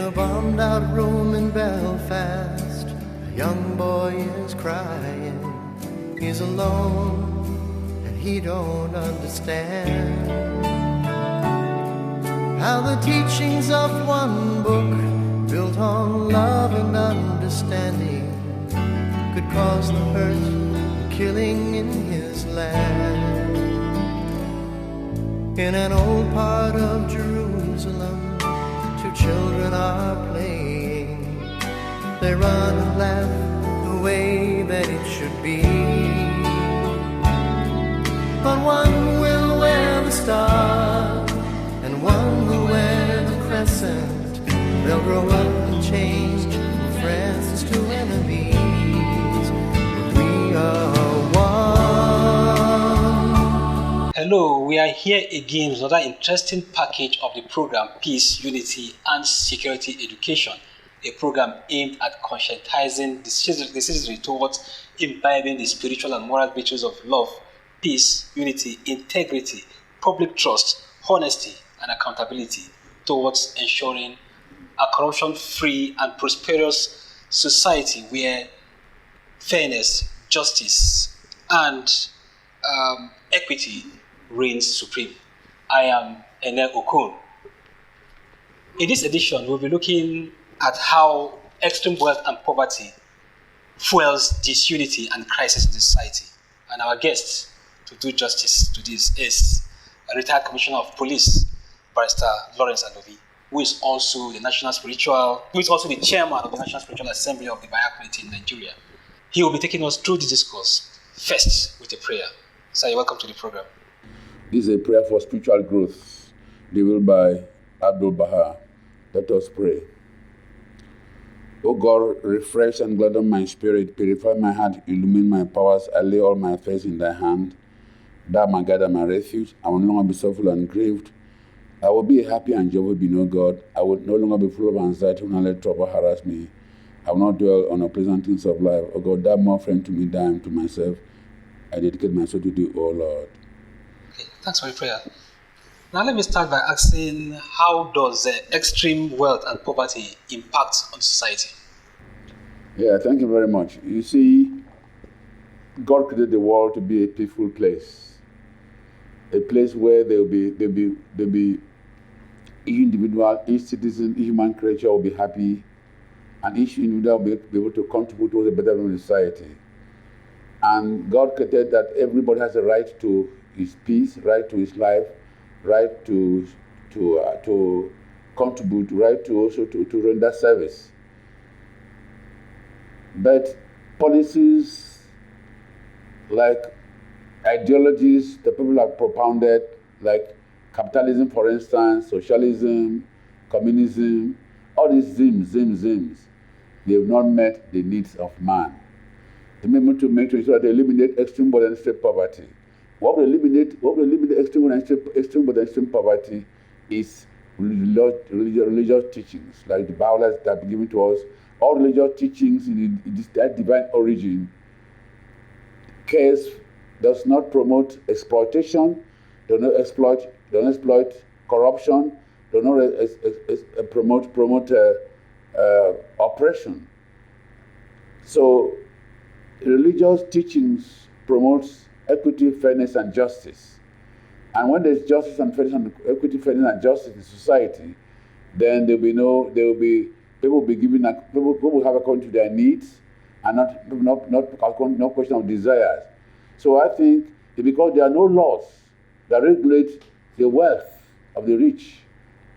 a bombed out room in Belfast, a young boy is crying. He's alone and he don't understand how the teachings of one book, built on love and understanding, could cause the hurt and killing in his land. In an old part of Jerusalem, two children are playing. They run and laugh the way that it should be. But one will wear the star and one will wear the crescent. They'll grow up and change from friends to enemies, but we are one. Hello, we are here again with another interesting package of the program Peace, Unity and Security Education, a program aimed at conscientizing the citizenry towards imbibing the spiritual and moral virtues of love, peace, unity, integrity, public trust, honesty and accountability towards ensuring a corruption-free and prosperous society where fairness, justice and equity reigns supreme. I am Ene Okon. In this edition, we'll be looking at how extreme wealth and poverty fuels disunity and crisis in the society. And our guest to do justice to this is a retired Commissioner of Police, Barrister Lawrence Alovi, who is also the chairman of the National Spiritual Assembly of the BAHA'I community in Nigeria. He will be taking us through the discourse, first with a prayer. Sir, you're welcome to the program. This is a prayer for spiritual growth, delivered by Abdul Baha. Let us pray. O God, refresh and gladden my spirit, purify my heart, illumine my powers. I lay all my affairs in thy hand. Thou my God and my refuge. I will no longer be sorrowful and grieved. I will be happy and joyful, be no God. I will no longer be full of anxiety when I let trouble harass me. I will not dwell on the pleasant things of life. O God, thou more friend to me than I am to myself. I dedicate my soul to thee, O Lord. Okay, thanks for your prayer. Now let me start by asking, how does extreme wealth and poverty impact on society? Yeah, thank you very much. You see, God created the world to be a peaceful place, a place where there'll be each individual, each citizen, each human creature will be happy, and each individual will be able to contribute towards a better society. And God created that everybody has a right to his peace, right to his life, right to contribute, right to also to render service. But policies like ideologies that people have propounded, like capitalism, for instance, socialism, communism, all these zims, they have not met the needs of man. They need to make sure that they eliminate extreme poverty and extreme poverty. What will eliminate extreme poverty and extreme poverty is religious teachings, like the Bible that have been given to us. All religious teachings in that divine origin does not promote exploitation, does not exploit corruption, does not promote oppression. So religious teachings promotes equity, fairness, and justice. And when there's justice and fairness and equity, fairness, and justice in society, then people will have according to their needs and not question of desires. So I think that because there are no laws that regulate the wealth of the rich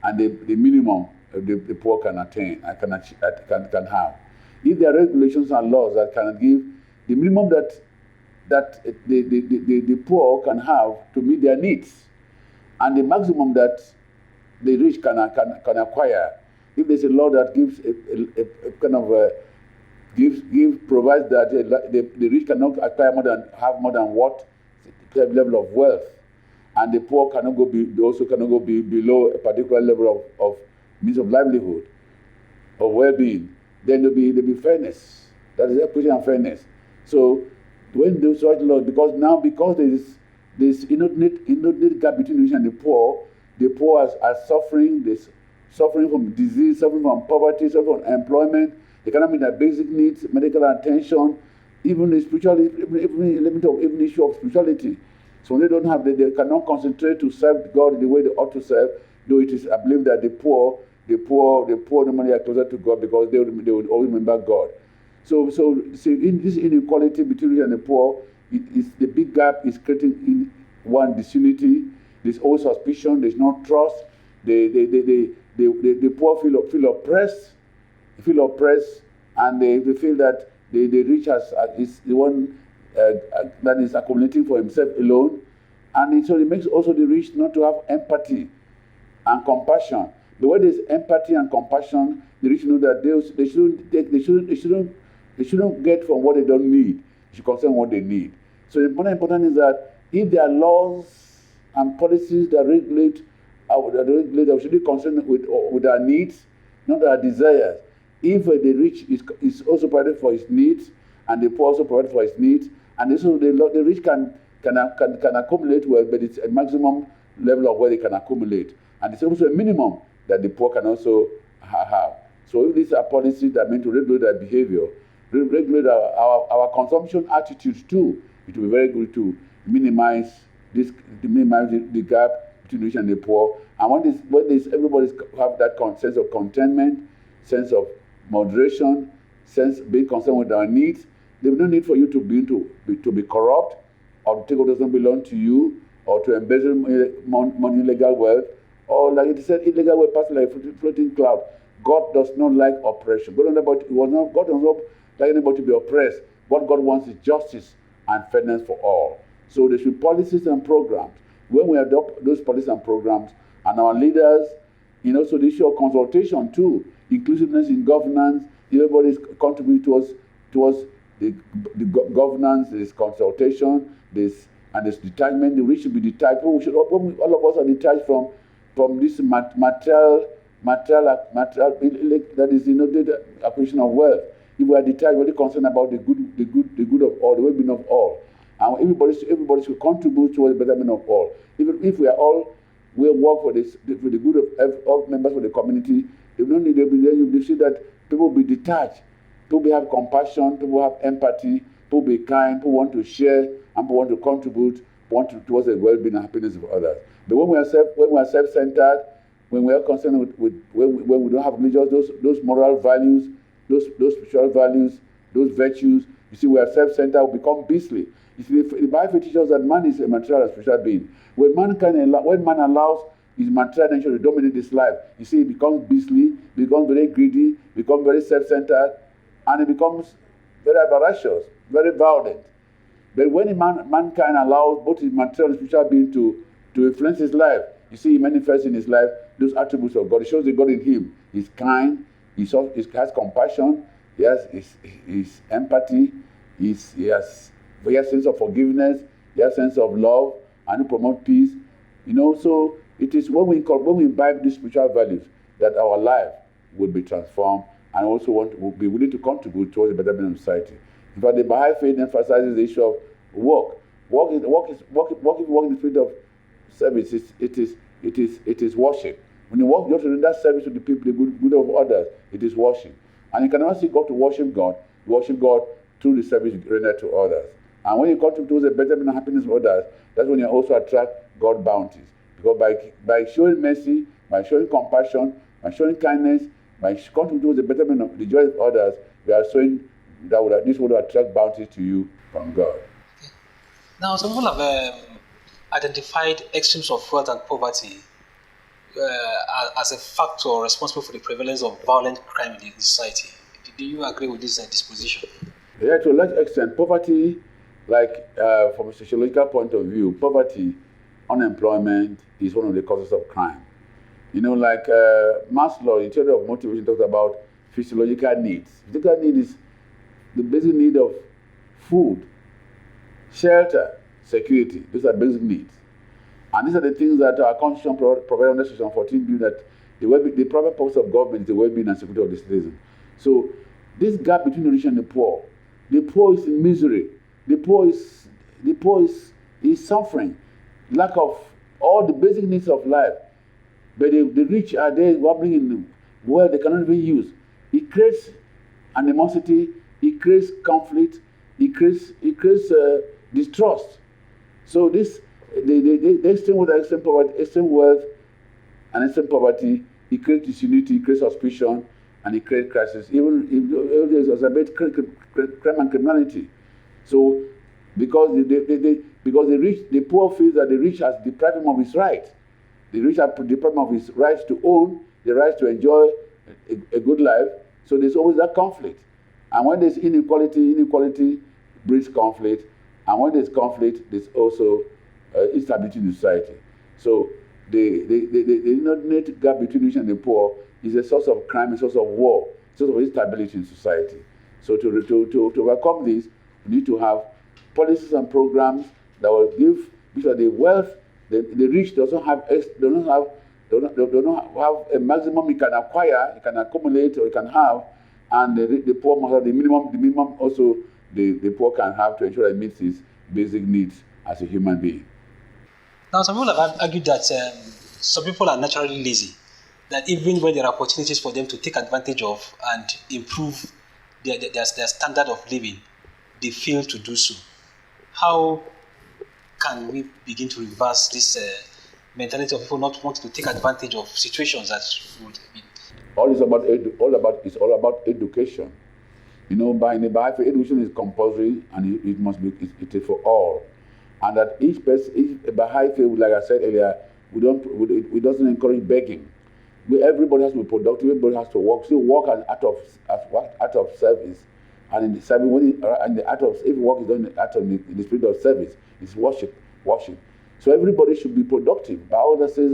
and the minimum the poor can attain and can have. If there are regulations and laws that can give the minimum that the poor can have to meet their needs, and the maximum that the rich can acquire. If there's a law that gives provides that the rich cannot acquire more than what level of wealth, and the poor cannot go below a particular level of means of livelihood or well-being, then there'll be fairness. That is equity and fairness. So when those such laws, because there is this inordinate gap between the rich and the poor are suffering this suffering from disease, suffering from poverty, suffering from employment. They cannot meet their basic needs, medical attention, even the spirituality, even the issue of spirituality. So when they don't have, they cannot concentrate to serve God the way they ought to serve. Though it is, I believe that the poor normally are closer to God because they would always remember God. So see, in this inequality between rich and the poor, the big gap is creating in one disunity. There's all suspicion. There's no trust. The poor feel oppressed. They feel oppressed, and they feel that the rich is the one that is accumulating for himself alone, and so it makes also the rich not to have empathy and compassion. The way there's empathy and compassion, the rich know that they shouldn't get from what they don't need. They should concern what they need. So the important is that if there are laws and policies that regulate, that should be concerned with our needs, not our desires. If the rich is also provided for his needs, and the poor also provided for his needs, and so the rich can accumulate wealth, but it's a maximum level of where they can accumulate, and it's also a minimum that the poor can also have. So if these are policies that are meant to regulate their behavior, regulate our consumption attitudes too, it will be very good to minimize the gap between the rich and the poor. And when everybody have that sense of contentment, sense of moderation, sense being concerned with our needs, there is no need for you to be corrupt, or to take what doesn't belong to you, or to embezzle money, illegal wealth, or like it said, illegal wealth passing like a floating cloud. God does not like oppression. God does not like anybody to be oppressed. What God wants is justice and fairness for all. So there should be policies and programs. When we adopt those policies and programs, and our leaders, so the issue of consultation too, inclusiveness in governance, everybody's contributing towards the governance, there's consultation, there's detachment. The rich should be detached. All of us are detached from this material that is the acquisition of wealth. If we are detached, we're only concerned about the good of all, the well-being of all, and everybody should contribute towards the betterment of all. Even if we work for the good of all members of the community, you see that people will be detached, people will have compassion, people will have empathy, people will be kind, people want to share, and people want to contribute, towards the well-being and happiness of others. But when we are self-centered, when we are concerned when we don't have religious, those moral values, those spiritual values, those virtues, you see, we are self-centered, we become beastly. You see, the Bible teaches that man is a material and spiritual being. When man allows his material nature to dominate his life, you see, he becomes beastly, becomes very greedy, becomes very self-centered, and he becomes very avaricious, very violent. But when mankind allows both his material and spiritual being to influence his life, you see, he manifests in his life those attributes of God. He shows the God in him. He's kind, he has compassion, he has his empathy, he has a sense of forgiveness, he has a sense of love, and he promotes peace. So it is when we imbibe these spiritual values that our life will be transformed, and also will be willing to contribute towards the betterment of society. In fact, the Baha'i faith emphasizes the issue of work. Work in the spirit of service. It is worship. When you work, you have to render service to the people, the good of others. It is worship. And you can only God to worship God. You worship God through the service you render to others. And when you contribute towards the betterment and happiness of others, that's when you also attract God's bounties. Because by showing mercy, by showing compassion, by showing kindness, by contributing towards the betterment of the joy of others, we are showing that this will attract bounties to you from God. Okay. Now, some people have identified extremes of wealth and poverty as a factor responsible for the prevalence of violent crime in the society. Do you agree with this disposition? Yeah, to a large extent, poverty, from a sociological point of view, poverty, unemployment is one of the causes of crime. Maslow, in theory of motivation, talks about physiological needs. Physiological need is the basic need of food, shelter, security. These are basic needs. And these are the things that our Constitution provides under Section 14 that the private purpose of government is the well-being and security of the citizen. So this gap between the rich and the poor is in misery. The poor is suffering, lack of all the basic needs of life. But the rich are there wobbling in where they cannot even use. It creates animosity, it creates conflict, it creates distrust. So this the extreme wealth and extreme poverty, it creates disunity, it creates suspicion, and it creates crisis. Even if there's exacerbate crime and criminality. So because the poor feels that the rich has deprived him of his right. The rich have deprived him of his rights to own, the rights to enjoy a good life. So there's always that conflict. And when there's inequality breeds conflict. And when there's conflict, there's also instability in society. So the inordinate gap between rich and the poor is a source of crime, a source of war, a source of instability in society. So to overcome this, we need to have policies and programs that will give, because the wealth, the rich do not have a maximum it can acquire, it can accumulate, or it can have, and the poor must have the minimum also the poor can have to ensure that it meets his basic needs as a human being. Now, some people have argued that some people are naturally lazy, that even when there are opportunities for them to take advantage of and improve their standard of living, they fail to do so. How can we begin to reverse this mentality of people not wanting to take advantage of situations that would be? It's all about education. You know, by the Baha'I faith, education is compulsory and it must be it is for all. And that each Baha'i faith, like I said earlier, we doesn't encourage begging. Everybody has to be productive. Everybody has to work. So work as act of service. And in the service, if work is done in the spirit of service, it's worship. So everybody should be productive. Baha'u'llah says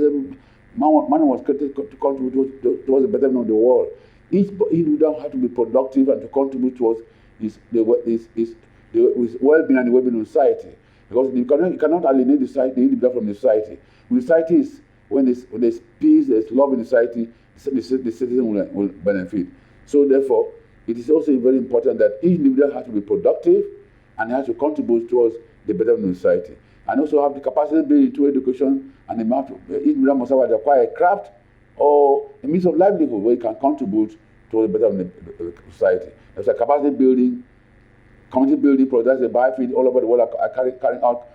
man was created to contribute towards the betterment of the world. Each individual has to be productive and to contribute towards his well-being and the well-being of society. Because you cannot alienate the individual from the society. When society is when there's peace, there's love in society, the citizen will benefit. So therefore, it is also very important that each individual has to be productive and has to contribute towards the betterment of society. And also have the capacity built into education, and each individual must have acquired a craft or a means of livelihood where he can contribute towards the betterment of the society. There's a capacity building, community building projects, the Baha'I faith all over the world are carrying out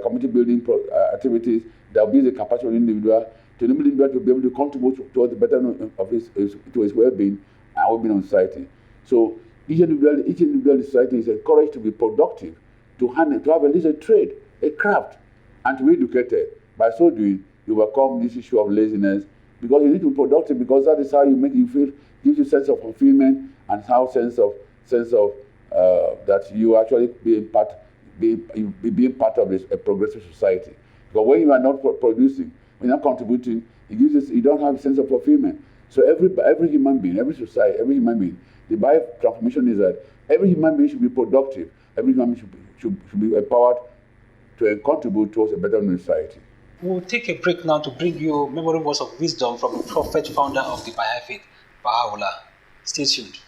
community building activities that will build the capacity of the individual to enable the individual to be able to contribute towards the betterment of his well-being and well-being of society. So each individual in society is encouraged to be productive, to have at least a trade, a craft, and to be educated. By so doing, you overcome this issue of laziness, because you need to be productive, because that is how you make you feel, gives you a sense of fulfillment and how sense of that you actually being part of this a progressive society. Because when you are not producing, when you're not contributing, you don't have a sense of fulfillment. So every human being, every society, every human being, the Baha'I transformation is that every human being should be productive. Every human being should be empowered to contribute towards a better society. We'll take a break now to bring you memorable words of wisdom from the prophet founder of the Baha'i faith, Baha'u'llah. Stay tuned.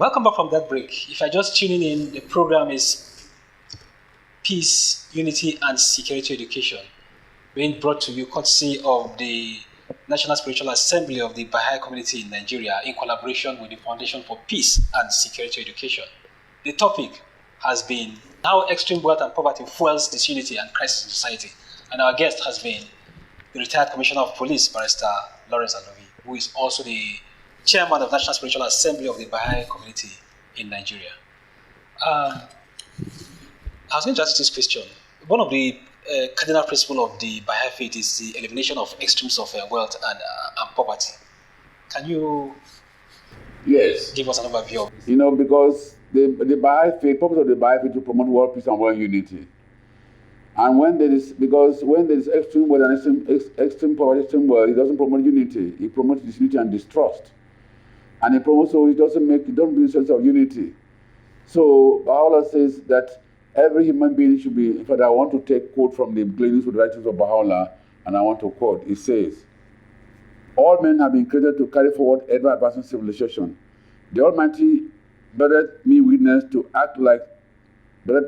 Welcome back from that break. If you're just tuning in, the program is Peace, Unity, and Security Education, being brought to you courtesy of the National Spiritual Assembly of the Baha'i community in Nigeria in collaboration with the Foundation for Peace and Security Education. The topic has been how extreme wealth and poverty fuels disunity and crisis in society. And our guest has been the retired Commissioner of Police, Barrister Lawrence Alovi, who is also the Chairman of the National Spiritual Assembly of the Baha'i community in Nigeria. I was going to ask you this question. One of the cardinal principles of the Baha'i faith is the elimination of extremes of wealth and poverty. Can you give us an overview? Because the Baha'i faith, purpose of the Baha'i faith to promote world peace and world unity. And when there is extreme wealth and extreme poverty, extreme wealth, it doesn't promote unity. It promotes disunity and distrust. And it doesn't bring a sense of unity. So Baha'u'llah says that every human being should be, in fact, I want to take quote from the gleanings with the writings of Baha'u'llah, and I want to quote. It says, all men have been created to carry forward ever advancing civilization. The Almighty beareth me witness to act like the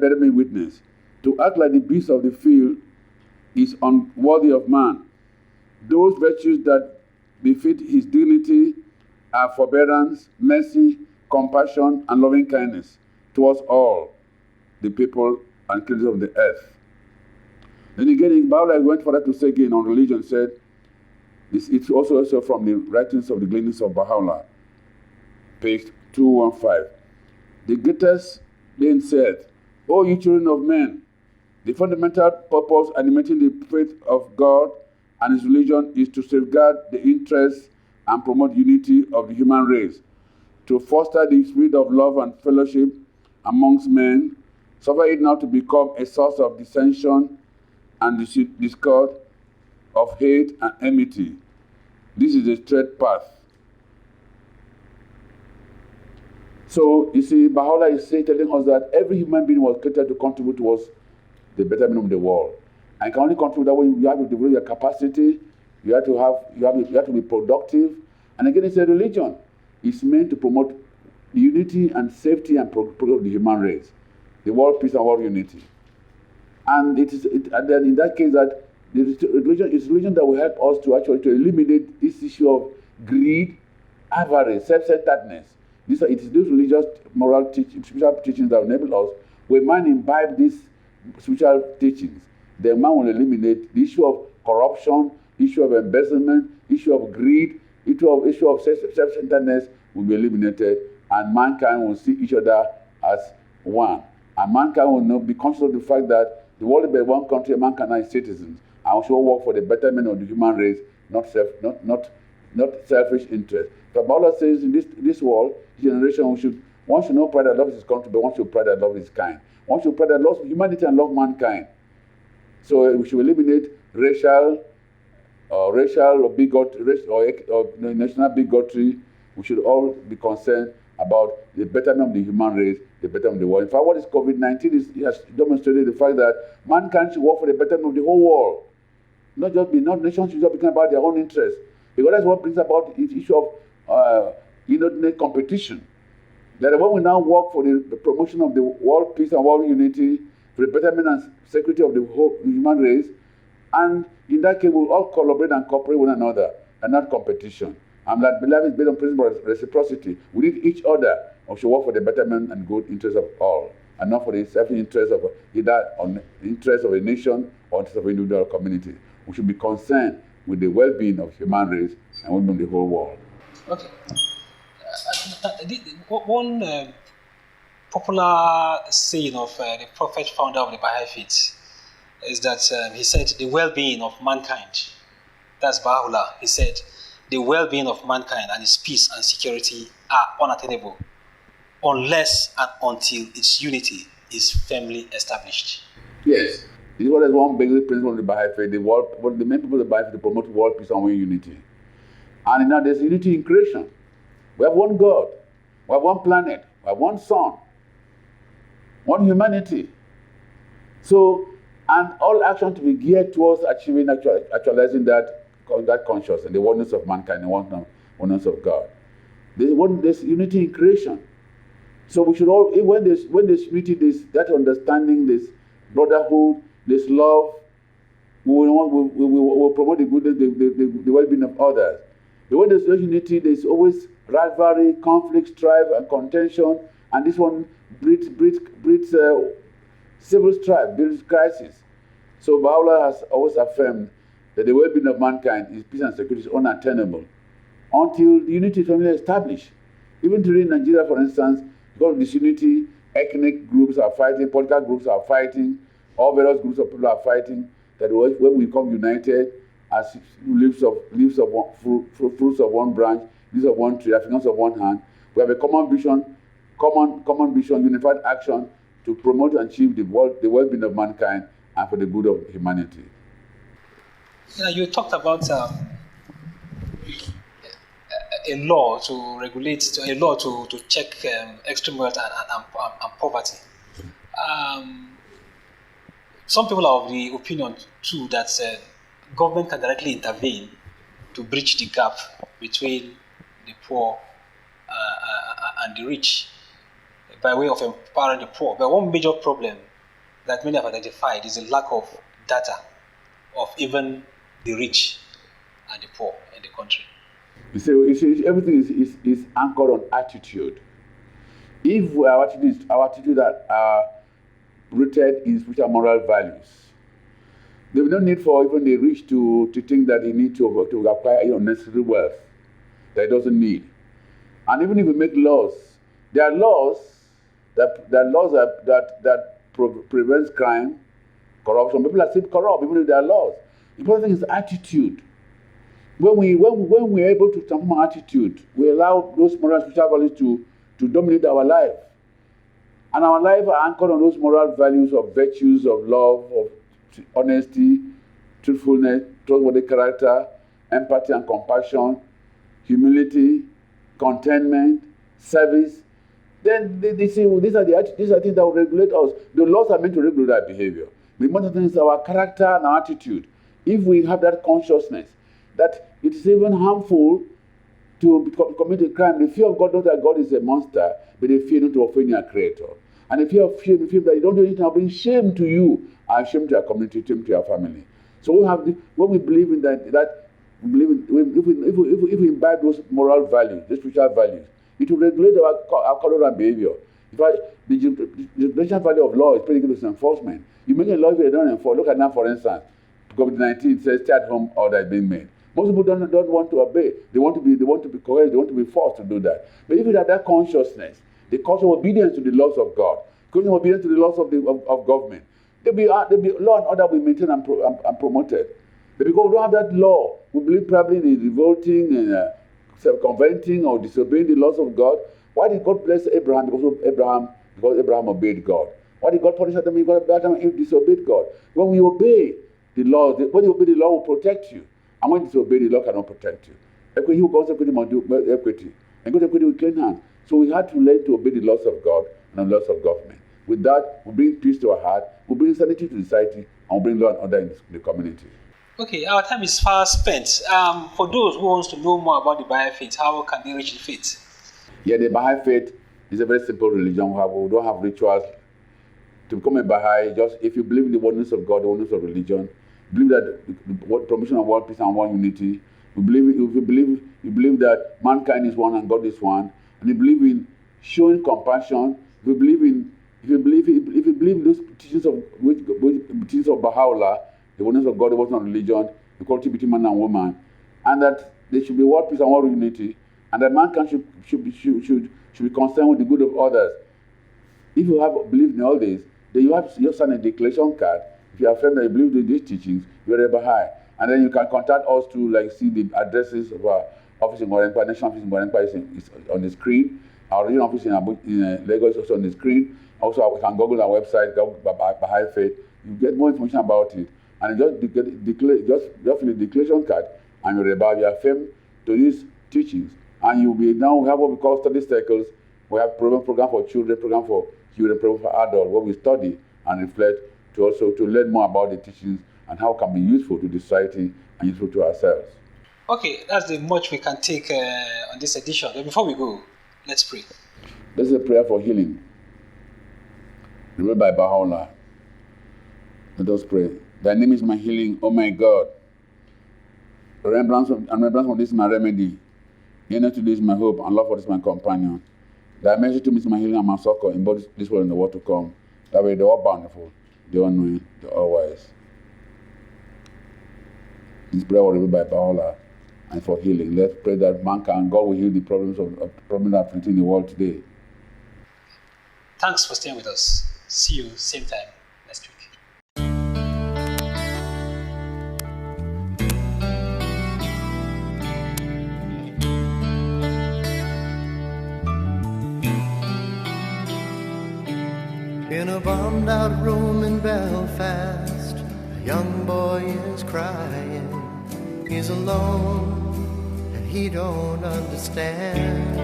beast of the field is unworthy of man. Those virtues that befit his dignity are forbearance, mercy, compassion, and loving kindness towards all the people and creatures of the earth. Then again, Baha'u'llah went further to say again on religion, said, it's also from the writings of the gleanings of Baha'u'llah, page 215. The greatest being said, O you children of men, the fundamental purpose animating the faith of God and His religion is to safeguard the interests and promote unity of the human race, to foster the spirit of love and fellowship amongst men, suffer it not to become a source of dissension and discord, of hate and enmity. This is a straight path. So, you see, Baha'u'llah is telling us that every human being was created to contribute towards the betterment of the world. And can only contribute that way. You have to develop your capacity, you have to be productive. And again, it's a religion. It's meant to promote the unity and safety and progress of the human race, the world peace and world unity. And and then in that case, that it's religion that will help us to actually eliminate this issue of greed, avarice, self-centeredness. It is these religious moral spiritual teachings that enable us. When man imbibe these spiritual teachings, then man will eliminate the issue of corruption, issue of embezzlement, issue of greed, issue of self-centeredness will be eliminated, and mankind will see each other as one. And mankind will not be conscious of the fact that the world is one country, and mankind is citizens, and we should work for the betterment of the human race, not selfish interest. So Baha'u'llah says in this world, generation, one should not pride that love his country, but one should pride that love his kind. One should pride that love humanity and love mankind. So we should eliminate racial bigotry or national bigotry. We should all be concerned about the betterment of the human race, the betterment of the world. In fact, what is COVID-19 is it has demonstrated the fact that mankind should work for the betterment of the whole world. Not nations should just be about their own interests. Because that's what brings about the issue of inordinate competition. That when we now work for the promotion of the world peace and world unity, for the betterment and security of the whole human race, and in that case we'll all collaborate and cooperate with one another and not competition. And that belief is based on principle of reciprocity. We need each other. We should work for the betterment and good interest of all, and not for the selfish interest of either on interest of a nation or interest of an individual community. We should be concerned with the well-being of human race and well-being of the whole world. Okay. One popular saying of the prophet founder of the Baha'i faith is that he said the well-being of mankind, that's Baha'u'llah, he said the well-being of mankind and its peace and security are unattainable unless and until its unity is firmly established. Yes. This is what is one basic principle of the Baha'i faith. The main purpose of the Baha'i faith is to promote world peace and world unity. And now there's unity in creation. We have one God, we have one planet, we have one sun, one humanity. So, and all action to be geared towards achieving, actualizing that consciousness, the oneness of mankind, the oneness of God. There's unity in creation. So we should all, when there's unity, this that understanding, this brotherhood, this love, we will promote the goodness, the well-being of others. But when there's no unity, there's always rivalry, conflict, strife, and contention, and this one breeds civil strife, builds crisis. So Baha'u'llah has always affirmed that the well-being of mankind is peace and security is unattainable until the unity is firmly established. Even today in Nigeria, for instance, because of disunity, ethnic groups are fighting, political groups are fighting, all various groups of people are fighting, that when we come united as fruits of one branch, leaves of one tree, fingers of one hand, we have a common vision, unified action to promote and achieve the well-being of mankind and for the good of humanity. Yeah, you talked about a law to regulate, a law to check extreme wealth and poverty. Some people are of the opinion too that government can directly intervene to bridge the gap between the poor and the rich by way of empowering the poor. But one major problem that many have identified is the lack of data of even the rich and the poor in the country. You see, everything is anchored on attitude. If our attitude that are rooted in spiritual moral values, there is no need for even the rich to think that they need to acquire unnecessary wealth that it doesn't need. And even if we make laws, there are laws that prevents crime, corruption. People are still corrupt, even if there are laws. The important thing is attitude. When we're able to transform our attitude, we allow those moral and spiritual values to dominate our life. And our life are anchored on those moral values of virtues, of love, of honesty, truthfulness, trustworthy character, empathy and compassion, humility, contentment, service. Then they say, well, these are things that will regulate us. The laws are meant to regulate our behavior. The important thing is our character and our attitude. If we have that consciousness that it is even harmful to commit a crime, the fear of God knows that God is a monster, but they fear not to offend your creator. And the fear of shame, the fear that you don't do anything, will bring shame to you and shame to your community, shame to your family. So when we believe in that if we imbibe those moral values, those spiritual values, it will regulate our conduct and behavior. In fact, the jurisdictional value of law is pretty good with enforcement. You make a law if you don't enforce. Look at now, for instance, COVID-19 says stay at home order is being made. Most people don't want to obey. They want to be coerced. They want to be forced to do that. But if you have that consciousness, the culture of obedience to the laws of God, culture of obedience to the laws of government, there'll be law and order will be maintained and promoted. But because we don't have that law, we believe probably in revolting and self-conventing or disobeying the laws of God. Why did God bless Abraham? Because Abraham obeyed God. Why did God punish Adam? Because Adam disobeyed God. When we obey the law, when you obey the law, will protect you. And when you disobey, the law cannot protect you. Equity, who goes equity must do equity. And God equity with clean hands. So we had to learn to obey the laws of God and the laws of government. With that, we bring peace to our heart, we bring sanity to the society, and we bring law and order in the community. Okay, our time is fast spent. For those who want to know more about the Baha'i faith, how can they reach the faith? Yeah, the Baha'i faith is a very simple religion. We don't have rituals. To become a Baha'i, just if you believe in the oneness of God, the oneness of religion, believe that the promotion of world peace and one unity. You believe that mankind is one and God is one, and you believe in showing compassion. If you believe in those teachings of Baha'u'llah, the oneness of God, the oneness of religion, equality between man and woman, and that there should be world peace and world unity, and that mankind should be concerned with the good of others. If you have believed in all this, then you have sign a declaration card. If you affirm that you believe in these teachings, you are a Baha'i. And then you can contact us to see the addresses of our office in Gwarenkpa, national office in Gwarenkpa is on the screen. Our regional office in Lagos is also on the screen. Also, we can Google our website, Baha'i Faith. You get more information about it. And just fill the declaration card, and you're about you affirm to these teachings. And we have what we call study circles. We have program for children, program for adults, where we study and reflect to learn more about the teachings and how it can be useful to the society and useful to ourselves. Okay, that's the much we can take on this edition. But before we go, let's pray. This is a prayer for healing. Read by BAHA'I. Let us pray. Thy name is my healing, O my God. Remembrance of this is my remedy. Nearness to this is my hope, and love for this is my companion. Thy mercy to me is my healing and my succor in both this world and the world to come. That way, the all bountiful, the all knowing, the all wise. This prayer was read by BAHA'I and for healing. Let's pray that God will heal the problems of problems that are afflicting the world today. Thanks for staying with us. See you same time next week. In a bombed out room in Belfast, a young boy is crying. He's alone and he don't understand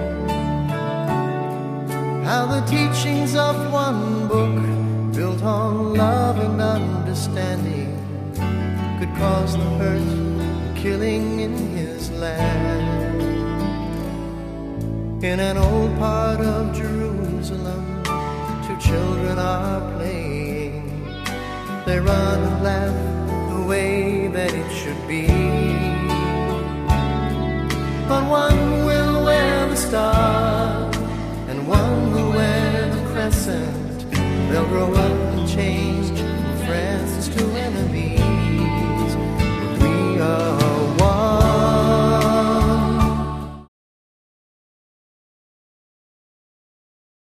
how the teachings of one book, built on love and understanding, could cause the hurt and killing in his land. In an old part of Jerusalem, two children are playing. They run and laugh the way they